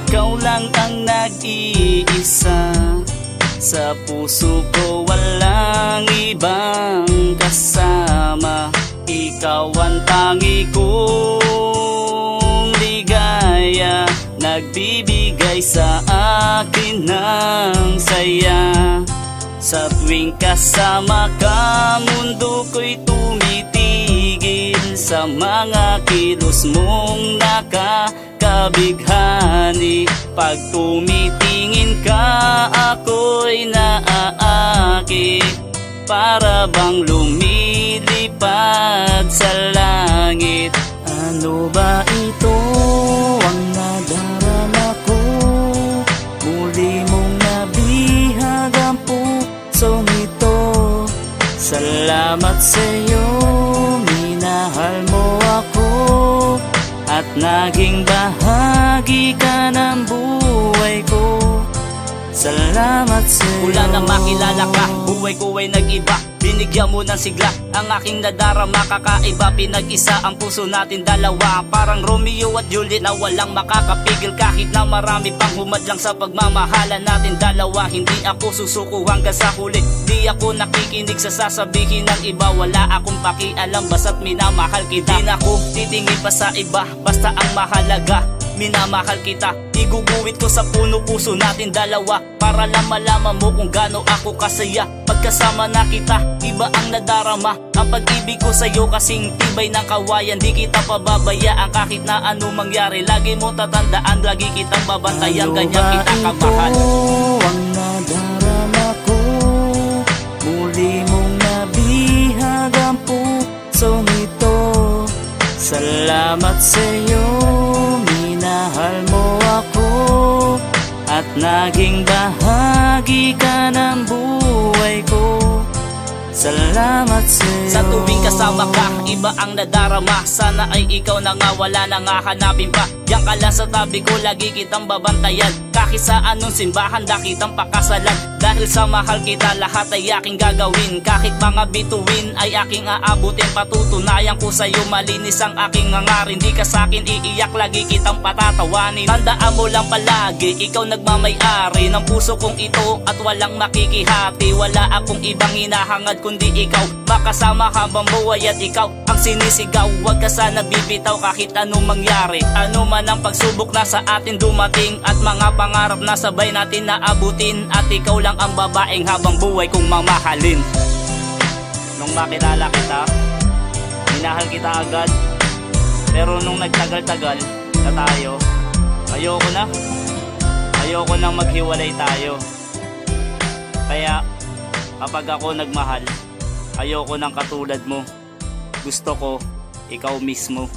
Ikaw lang ang nag-iisa sa puso ko, walang ibang kasama. Ikaw ang tangi kong ligaya, nagbibigay sa akin ng saya. Sa tuwing kasama ka, mundo ko'y tumitigil sa mga kilos mong nakakabighani. Pag tumitingin ka, ako'y naaakit, para bang lumilipad sa langit. Ano ba ito ang nadarama ko? Muli mong nabihag ang pusong ito. Salamat sa'yo, minahal mo ako, at naging bahagi ka ng buhay ko. Salamat sa'yo. Mula na makilala ka, buhay ko ay nag-iba. Binigyan mo ng sigla ang aking nadarama, kakaiba. Pinag-isa ang puso natin dalawa, parang Romeo at Juliet na walang makakapigil. Kahit na marami pang humadlang sa pagmamahalan natin dalawa, hindi ako susuko hanggang sa huli. Di ako nakikinig sa sasabihin ng iba, wala akong pakialam basta't minamahal kita. Di na ako titingin pa sa iba, basta ang mahalaga minamahal kita. Iguguhit ko sa puno-puso natin dalawa, para lang malaman mo kung gaano ako kasaya. Pagkasama na kita, iba ang nadarama. Ang pag-ibig ko sa'yo kasing tibay ng kawayan. Di kita pababayaan kahit na ano mangyari. Lagi mo tatandaan, lagi kitang babantayan. Ganyan kita kamahal. Ano ang nadarama ko? Muli mong nabihag ang pusong ito. Salamat sa'yo, minahal mo ako, at naging bahagi ka ng buhay ko. Salamat sa'yo. Sa tuwing kasama ka, iba ang nadarama. Sana ay ikaw na nga, wala na nga hanapin pa. Diyan ka lang sa tabi ko, lagi kitang babantayan. Kahit sa anong simbahan, kitang pakasalan. Dahil sa mahal kita, lahat ay aking gagawin. Kahit mga bituin ay aking aabutin. Patutunayan ko sa'yo, malinis ang aking hangarin. Di ka sa'kin iiyak, lagi kitang patatawanin. Tandaan mo lang palagi, ikaw nagmamay-ari ng puso kong ito, at walang makikihati. Wala akong ibang hinahangad kundi ikaw, makasama habang buhay at ikaw ang sinisigaw. Huwag ka sana bibitaw kahit anong mangyari. Ano man ang pagsubok na sa atin dumating, at mga pangarap na sabay natin naabutin. At ikaw lang ang babaeng habang buhay kong mamahalin. Nung makilala kita, minahal kita agad. Pero nung nagtagal-tagal na tayo, ayoko nang maghiwalay tayo. Kaya kapag ako nagmahal, ayoko nang katulad mo. Gusto ko ikaw mismo.